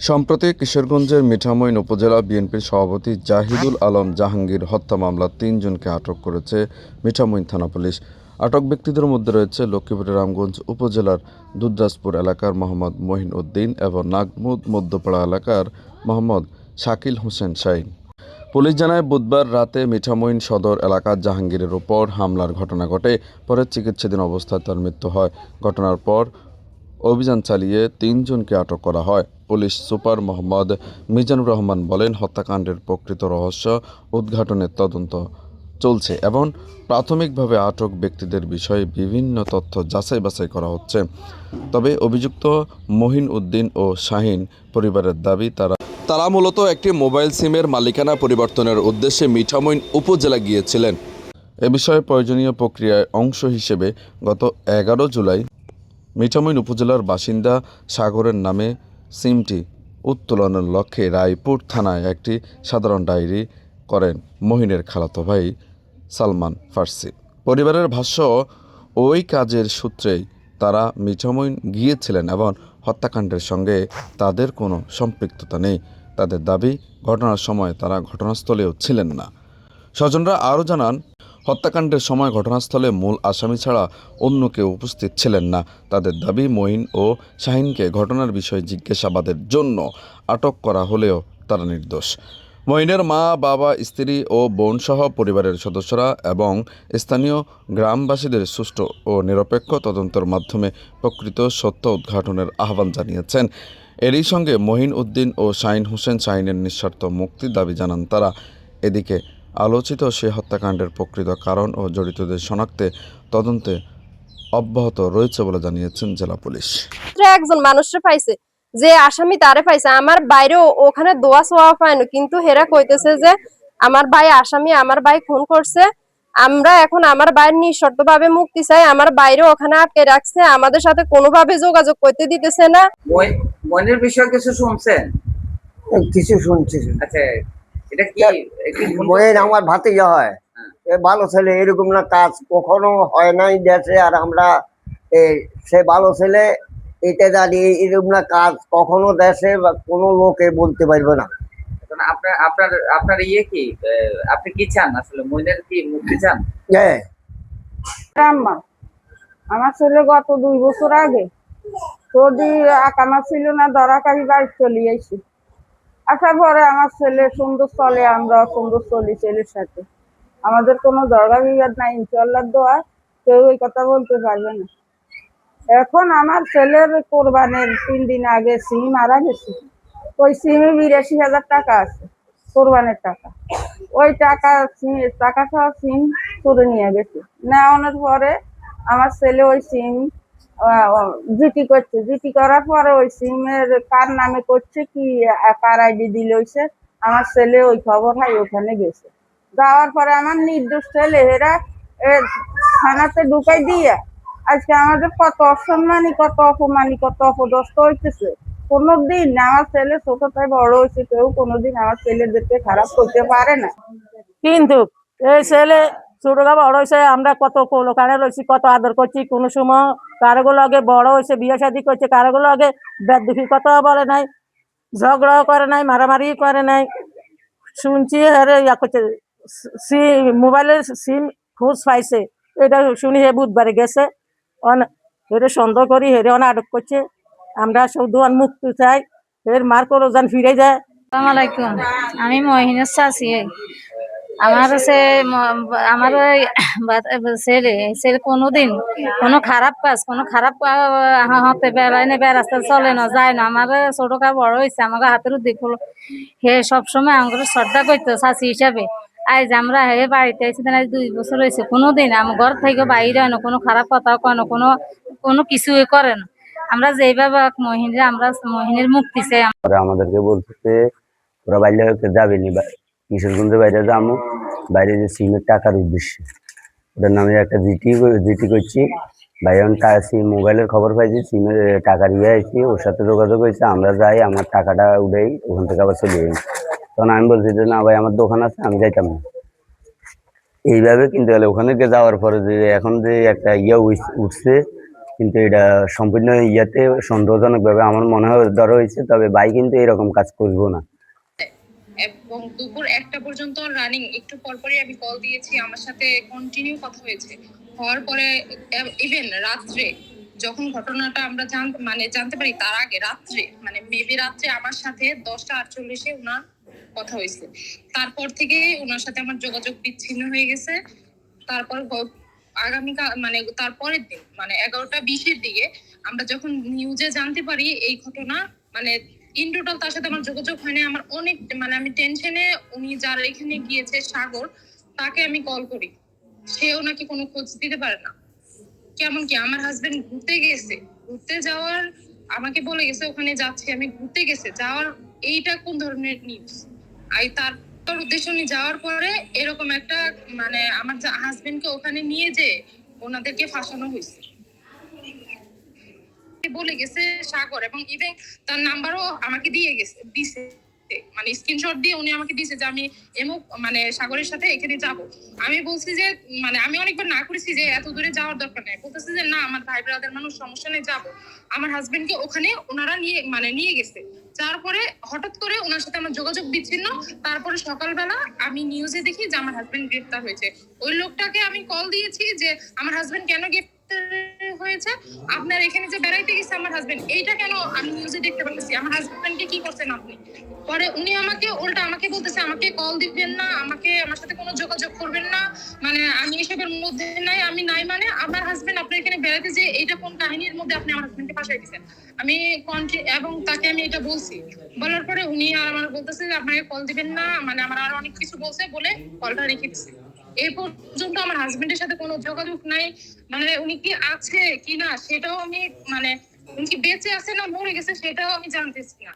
সম্প্রতি কিশোরগঞ্জের মিঠামইন উপজেলা বিএনপির সভাপতি জাহিদুল আলম জাহাঙ্গীর হত্যা মামলার ৩ জনকে আটক করেছে মিঠামইন থানা পুলিশ। আটক ব্যক্তিদের মধ্যে রয়েছে লক্ষ্মীপুরের রামগঞ্জ উপজেলার দুধরাজপুর এলাকার মোহাম্মদ মহিন উদ্দিন এবং নাগমুদ মধ্যপাড়া এলাকার মোহাম্মদ শাকিল হোসেন শাহীন। পুলিশ জানায়, বুধবার রাতে মিঠামইন সদর এলাকার জাহাঙ্গীরের ওপর হামলার ঘটনা ঘটে। পরে চিকিৎসাধীন অবস্থায় তার মৃত্যু হয়। ঘটনার পর অভিযান চালিয়ে ৩ জনকে আটক করা হয়। পুলিশ সুপার মোহাম্মদ মিজানুর রহমান বলেন, হত্যাকাণ্ডের প্রকৃত রহস্য উদ্ঘাটনের তদন্ত চলছে এবং প্রাথমিকভাবে আটক ব্যক্তিদের বিষয়ে বিভিন্ন তথ্য যাচাই বাছাই করা হচ্ছে। তবে অভিযুক্ত মহিন উদ্দিন ও শাহীন পরিবারের দাবি, তারা মূলত একটি মোবাইল সিমের মালিকানা পরিবর্তনের উদ্দেশ্যে মিঠামইন উপজেলা গিয়েছিলেন। এ বিষয়ে প্রয়োজনীয় প্রক্রিয়ায় অংশ হিসেবে গত ১১ জুলাই মিঠামইন উপজেলার বাসিন্দা সাগরের নামে সিমটি উত্তোলনের লক্ষ্যে রায়পুর থানায় একটি সাধারণ ডায়েরি করেন মহিনের খালাতো ভাই সালমান ফার্সি। পরিবারের ভাষ্য, ওই কাজের সূত্রেই তারা মিঠামইন গিয়েছিলেন এবং হত্যাকাণ্ডের সঙ্গে তাদের কোনো সম্পৃক্ততা নেই। তাদের দাবি, ঘটনার সময় তারা ঘটনাস্থলেও ছিলেন না। স্বজনরা আরও জানান, হত্যাকাণ্ডের সময় ঘটনাস্থলে মূল আসামি ছাড়া অন্য কেউ উপস্থিত ছিলেন না। তাদের দাবি, মঈন ও শাহীনকে ঘটনার বিষয়ে জিজ্ঞাসাবাদের জন্য আটক করা হলেও তারা নির্দোষ। মঈনের মা, বাবা, স্ত্রী ও বোনসহ পরিবারের সদস্যরা এবং স্থানীয় গ্রামবাসীদের সুষ্ঠু ও নিরপেক্ষ তদন্তের মাধ্যমে প্রকৃত সত্য উদ্ঘাটনের আহ্বান জানিয়েছেন। এরই সঙ্গে মহিন উদ্দিন ও শাহীন হোসেন শাহীনের নিঃশর্ত মুক্তির দাবি জানান তারা। এদিকে আলোচিত সে হত্যাকাণ্ডের প্রকৃত কারণ ও জড়িতদের শনাক্তে তদন্তে অব্যাহত রয়েছে বলে জানিয়েছেন জেলা পুলিশ। একজন মানুষে পাইছে যে আসামি তারে পাইছে, আমার বাইরেও ওখানে দোয়া সোয়া পায়নি, কিন্তু হেরা কইতেছে যে আমার ভাই আসামি, আমার ভাই খুন করছে। আমরা এখন আমার ভাইয়ের নিঃশর্ত ভাবে মুক্তি চাই। আমার বাইরে ওখানে আটকে রাখছে, আমাদের সাথে কোনোভাবে যোগাযোগ করতে দিতেছে না। মনের বিষয়ে কিছু শুনছেন? কিছু শুনছি। আচ্ছা, এটা কি ময়ের আমার ভাতিজা হয়, ভালো ছেলে, এরকম না কাজ কখনো হয় নাই দেশে। আর আমরা সে ভালো ছেলে, এটা জানি এরকম না কাজ কখনো দেশে বা কোনো লোকে বলতে পারবে না। আপনার আপনার আপনার ইয়ে কি, আপনি কি চান আসলে? মনের কি মুক্তি চান? হ্যাঁ, আমার ছেলে গত 2 বছর আগে সর্দি আকামা ছিল না, ধরাকারি বাড়ি চলে আইছি। আসার পরে আমার ছেলে সুন্দর চলে, আমরা সুন্দর চলি ছেলের সাথে। আমাদের কোনো দরগা বিবাদ নাই, ইনশাল্লাহ দোয়া, কেউ ওই কথা বলতে পারবে না। এখন আমার ছেলের কোরবানের 3 দিন আগে সিম মারা গেছে। ওই সিমে 82,000 টাকা আছে, কোরবানের টাকা। ওই টাকা সহ সিম তুলে নিয়ে গেছে। নেওয়ানোর পরে আমার ছেলে ওই সিম জিটি করছে, জিটি করার পরে ওই সিমের কার নামে করছে কি, কার আইডি দিল হইছে, আমার ছেলে ওই খবর হয় ওখানে গেছে। যাওয়ার পরে আমার নির্দোষ ছেলে এরা থানাতে ঢুকাই দিয়ে আজকে আমাদের কত অসম্মানী, কত অপমানী, কত অপদস্থ হইতেছে। কোনোদিন আমার ছেলে ছোটটাই বড় হয়েছে, কেউ কোনোদিন আমার ছেলেদেরকে খারাপ করতে পারে না। কিন্তু এই ছেলে ছোটরা বড় হয়েছে, আমরা কত কোলোকানে রয়েছি, কত আদর করছি। কোনো সময় কারোগুলো লগে বড় হয়েছে, বিয়ে শাদী করছে, কারোগুলো লগে বেদবি কথা বলে নাই, ঝগড়াও করে নাই, মারামারি করে নাই। শুনছি আরে ইয়া করছে, মোবাইলের সিম খোঁজ পাইছে, এটা শুনি হে বুধবারে গেছে। এটা সন্দেহ করি হেরে অনেক আটক করছে। আমরা শুধু মুক্তি চাই, এর মার করে যান ফিরে যায়। আসসালামু আলাইকুম, আমি মহিনের চাচি। আমার ছেলে কোনোদিন কোনো খারাপ কাজ, কোনো খারাপ হতে বেড়ায় না, বেড়াতে চলে না, যায় না। আমার ছোট কা বড় হয়েছে, আমাকে হাতের দেখল হে সবসময় আমাকে শ্রদ্ধা করতো চাচি হিসাবে। আজ আমরা হে বাড়িতে আছি, 2 বছর হয়েছে, কোনোদিন আমার ঘর থেকে বাইরে হয় না, কোনো খারাপ কথা কয় না, কোনো কিছুই করে না। আমরা যেভাবে আমরা মহিনের মুক্তি চাই। আমাদেরকে বলতেছে ওরা বাইরে যাবে নি, কিশোরগঞ্জের বাইরে যাবো, বাইরে যে সিমের টাকার উদ্দেশ্যে ওটার নামে একটা জিটি করছি। ভাই এখন সিম মোবাইলের খবর পাইছি, সিমের টাকা দিয়ে আসছি, ওর সাথে যোগাযোগ হয়েছে, আমরা যাই, আমার টাকাটা উঠেই ওখান থেকে আবার চলে যাই। তখন আমি বলছি যে না ভাই, আমার দোকান আছে, আমি যাইতাম না এইভাবে। কিন্তু ওখানে যাওয়ার পরে যে এখন যে একটা উঠছে, কিন্তু এটা সম্পূর্ণ ইয়াতে সন্দেহজনক ভাবে আমার মনে হয় ধরা হয়েছে, তবে ভাই কিন্তু এরকম কাজ করবো না। এবং দুপুর 1টা পর্যন্ত রানিং, একটু পরপরই আমি কল দিয়েছি, আমার সাথে কন্টিনিউ কথা হয়েছে। হওয়ার পরে ইভেন রাত্রে যখন ঘটনাটা আমরা জানতে পারি, তার আগে রাত্রে মেবি রাত্রে আমার সাথে 10:48 ওনার কথা হয়েছে। তারপর থেকে ওনার সাথে আমার যোগাযোগ বিচ্ছিন্ন হয়ে গেছে। তারপর আগামীকাল তারপরের দিন 11:20-এর দিকে আমরা যখন নিউজে জানতে পারি এই ঘটনা, ইন টোটাল তার সাথে আমার যোগাযোগ হয়নি। আমার অনেক আমি টেনশনে, উনি যার এখানে গিয়েছে সাগর, তাকে আমি কল করি, সেও নাকি কোনো খোঁজ দিতে পারে না। কেমন কি আমার হাজবেন্ড ঘুরতে যাওয়ার আমাকে বলে গেছে ওখানে যাচ্ছি আমি, ঘুরতে গেছে যাওয়ার, এইটা কোন ধরনের নিউজ? তার উদ্দেশ্য নিয়ে যাওয়ার পরে এরকম একটা আমার হাজবেন্ডকে ওখানে নিয়ে যে ওনাদেরকে ফাঁসানো হয়েছে বলে গেছে সাগর। এবং ইভেন তার নাম্বারও আমাকে দিছে স্ক্রিনশট দিয়ে উনি আমাকে দিয়েছে যে আমি এমুক সাগরের সাথে এখানে যাব। আমি বলছি যে আমি অনেকবার না করেছি যে এত দূরে যাওয়ার দরকার নেই, বলতেছে যে না আমার ভাই ব্রাদার মানুষ, সমস্যা নেই, যাবো। আমার হাজবেন্ডকে ওখানে ওনারা নিয়ে গেছে। তারপরে হঠাৎ করে ওনার সাথে আমার যোগাযোগ বিচ্ছিন্ন। তারপরে সকালবেলা আমি নিউজে দেখি যে আমার হাজবেন্ড গ্রেফতার হয়েছে। ওই লোকটাকে আমি কল দিয়েছি যে আমার হাজবেন্ড কেন গ্রেফতার হয়েছে, আপনার এখানে যে বেড়াইতে গেছে আমার হাজবেন্ড, এইটা কেন আমি নিউজে দেখতে পাচ্ছি, আমার হাজবেন্ডকে কি করছেন আপনি? পরে উনি আমাকে বলতেছে আমাকে কল দিবেন না, আমার সাথে কোনো যোগাযোগ করবেন না, আমি এসবের মধ্যে নাই, আমি নাই আমার হাজবেন্ড আপনার এখানে বেড়াতে যে এইটা কোন কাহিনীর মধ্যে আপনি আমার হাজবেন্ডকে ফাঁসাই দিচ্ছেন। আমি এবং তাকে আমি এটা বলছি, বলার পরে উনি আর আমার বলতেছে যে আপনাকে কল দিবেন না, আমার আরো অনেক কিছু বলছে, বলে কলটা রেখে দিচ্ছে। এই পর্যন্ত আমার হাজবেন্ডের সাথে কোনো যোগাযোগ নাই। উনি কি আছে কি না সেটাও আমি উনি কি বেঁচে আছে না মরে গেছে সেটাও আমি জানতেছি না।